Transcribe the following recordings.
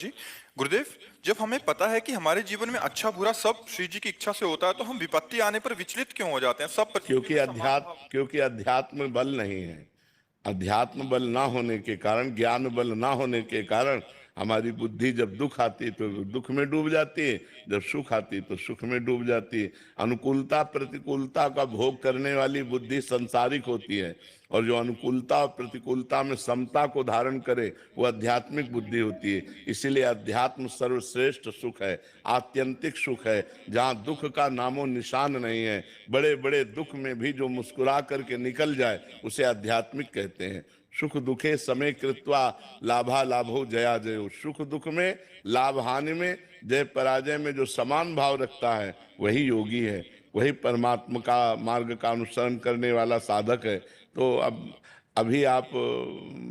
जी, गुरुदेव, जब हमें पता है कि हमारे जीवन में अच्छा बुरा सब श्री जी की इच्छा से होता है, तो हम विपत्ति आने पर विचलित क्यों हो जाते हैं? सब परिस्थिति में समान भाव। क्योंकि अध्यात्म बल नहीं है। अध्यात्म बल ना होने के कारण, ज्ञान बल ना होने के कारण हमारी बुद्धि जब दुख आती है तो दुख में डूब जाती है, जब सुख आती है तो सुख में डूब जाती है। अनुकूलता प्रतिकूलता का भोग करने वाली बुद्धि सांसारिक होती है, और जो अनुकूलता और प्रतिकूलता में समता को धारण करे वो आध्यात्मिक बुद्धि होती है। इसीलिए अध्यात्म सर्वश्रेष्ठ सुख है, आत्यंतिक सुख है, जहाँ दुख का नामो निशान नहीं है। बड़े बड़े दुख में भी जो मुस्कुरा करके निकल जाए उसे आध्यात्मिक कहते हैं। सुख दुखे समय कृत्वा लाभा लाभो जया जयो। सुख दुख में, लाभ हानि में, जय पराजय में जो समान भाव रखता है वही योगी है, वही परमात्मा का मार्ग का अनुसरण करने वाला साधक है। तो अभी आप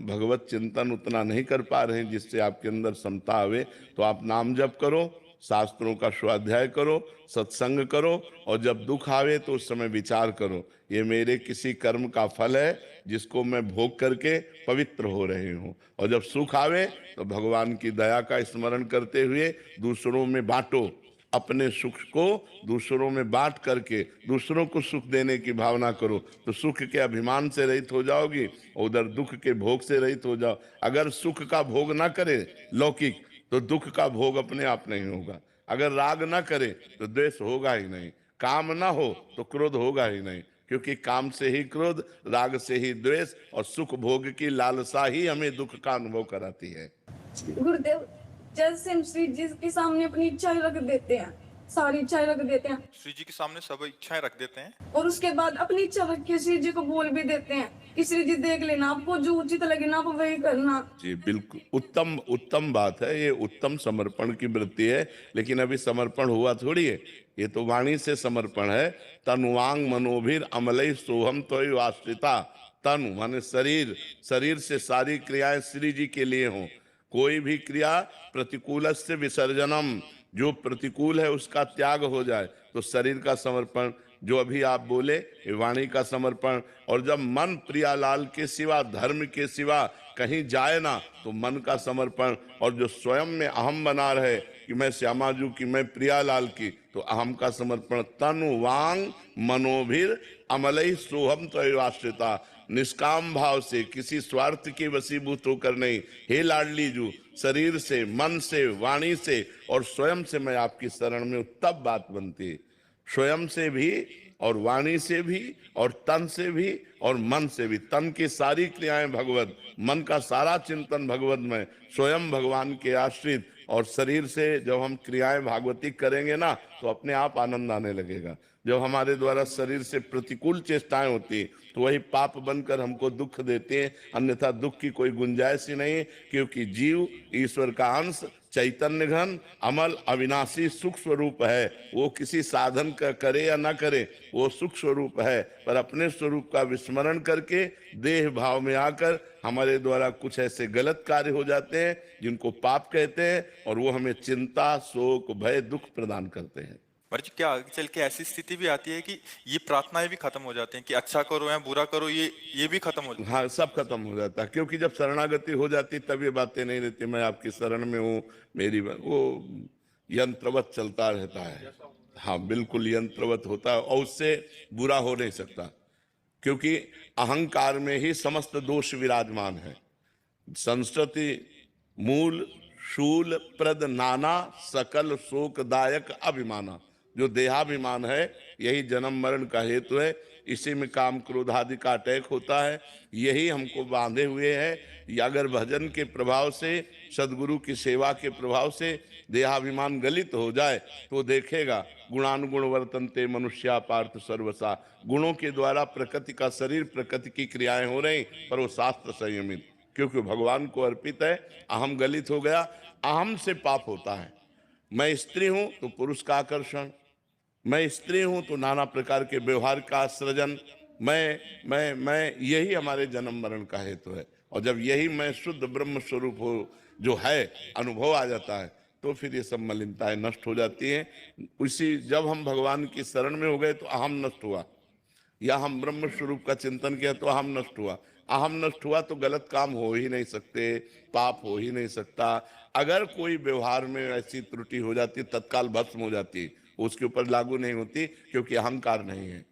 भगवत चिंतन उतना नहीं कर पा रहे हैं जिससे आपके अंदर समता आवे, तो आप नाम जप करो, शास्त्रों का स्वाध्याय करो, सत्संग करो, और जब दुख आवे तो उस समय विचार करो, ये मेरे किसी कर्म का फल है जिसको मैं भोग करके पवित्र हो रहे हूँ। और जब सुख आवे तो भगवान की दया का स्मरण करते हुए दूसरों में बांटो। अपने सुख को दूसरों में बांट करके दूसरों को सुख देने की भावना करो, तो सुख के अभिमान से रहित हो जाओगी, उधर दुख के भोग से रहित हो जाओ। अगर सुख का भोग ना करे लौकिक, तो दुख का भोग अपने आप नहीं होगा। अगर राग ना करे तो द्वेष होगा ही नहीं, काम ना हो तो क्रोध होगा ही नहीं, क्योंकि काम से ही क्रोध, राग से ही द्वेष, और सुख भोग की लालसा ही हमें दुख का अनुभव कराती है। गुरुदेव, जैसे हम श्री जी के सामने अपनी इच्छाएं रख देते हैं, सारी इच्छाएं रख देते हैं, श्री जी के सामने सब इच्छाएं रख देते हैं, और उसके बाद अपनी इच्छा रख के श्री जी को बोल भी देते हैं कि श्री जी देख लेना, आपको जो उचित लगे ना आप वही करना। जी बिल्कुल, उत्तम उत्तम बात है, ये उत्तम समर्पण की वृत्ति है। लेकिन अभी समर्पण हुआ थोड़ी है, ये तो वाणी से समर्पण है। तनुवांग मनोभिर अमलई सोहम तो आश्रिता। तनु माने शरीर, शरीर से सारी क्रियाएं श्री जी के लिए हों। कोई भी क्रिया प्रतिकूल से विसर्जनम, जो प्रतिकूल है उसका त्याग हो जाए, तो शरीर का समर्पण, जो अभी आप बोले ये वाणी का समर्पण। और जब मन प्रियालाल के सिवा, धर्म के सिवा कहीं जाए ना, तो मन का समर्पण। और जो स्वयं में अहम बना रहे कि मैं श्यामाजू की, मैं प्रियालाल की, तो अहम का समर्पण। तनु वांग मनोभिर अमलई सोहम तयवाश्रिता। निष्काम भाव से, किसी स्वार्थ के वशीभूत होकर नहीं, हे लाडली जू, शरीर से, मन से, वाणी से और स्वयं से मैं आपकी शरण में, तब बात बनती है। स्वयं से भी और वाणी से भी और तन से भी और मन से भी। तन की सारी क्रियाएं भगवत, मन का सारा चिंतन भगवत में, स्वयं भगवान के आश्रित। और शरीर से जब हम क्रियाएं भागवती करेंगे ना, तो अपने आप आनंद आने लगेगा। जब हमारे द्वारा शरीर से प्रतिकूल चेष्टाएं होती तो वही पाप बनकर हमको दुख देते हैं, अन्यथा दुख की कोई गुंजाइश ही नहीं। क्योंकि जीव ईश्वर का अंश, चैतन्य घन, अमल अविनाशी सुख स्वरूप है। वो किसी साधन का करे या ना करे, वो सुख स्वरूप है। पर अपने स्वरूप का विस्मरण करके देह भाव में आकर हमारे द्वारा कुछ ऐसे गलत कार्य हो जाते हैं जिनको पाप कहते हैं, और वो हमें चिंता, शोक, भय, दुख प्रदान करते हैं। पर जी क्या आगे चल के ऐसी स्थिति भी आती है कि ये प्रार्थनाएं भी खत्म हो जाती हैं कि अच्छा करो या बुरा करो, ये भी खत्म हो जाती हाँ, सब खत्म हो जाता है। क्योंकि जब शरणागति हो जाती तब ये बातें नहीं रहती, मैं आपकी शरण में हूँ, मेरी वो यंत्रवत चलता रहता है। हाँ बिल्कुल यंत्रवत होता है, और उससे बुरा हो नहीं सकता, क्योंकि अहंकार में ही समस्त दोष विराजमान है। संस्कृति मूल शूल प्रद नाना सकल शोकदायक अभिमाना। जो देहाभिमान है यही जन्म मरण का हेतु है। इसी में काम क्रोध आदि का अटैक होता है, यही हमको बांधे हुए है। अगर भजन के प्रभाव से, सदगुरु की सेवा के प्रभाव से देहाभिमान गलित हो जाए तो देखेगा गुणानुगुण वर्तनते मनुष्या पार्थ सर्वसा। गुणों के द्वारा प्रकृति का शरीर, प्रकृति की क्रियाएं हो रही, पर वो शास्त्र संयमित, क्योंकि भगवान को अर्पित है। अहम गलित हो गया, अहम से पाप होता है। मैं स्त्री हूं तो पुरुष का आकर्षण, मैं स्त्री हूं तो नाना प्रकार के व्यवहार का सृजन, मैं यही हमारे जन्म मरण का हेतु है। और जब यही मैं शुद्ध ब्रह्म स्वरूप हो जो है अनुभव आ जाता है, तो फिर ये सब मलिनताएं नष्ट हो जाती हैं। उसी जब हम भगवान की शरण में हो गए तो अहम नष्ट हुआ, या हम ब्रह्म स्वरूप का चिंतन किया तो अहम नष्ट हुआ। अहम नष्ट हुआ तो गलत काम हो ही नहीं सकते, पाप हो ही नहीं सकता। अगर कोई व्यवहार में ऐसी त्रुटि हो जाती तत्काल भस्म हो जाती, उसके ऊपर लागू नहीं होती, क्योंकि अहंकार नहीं है।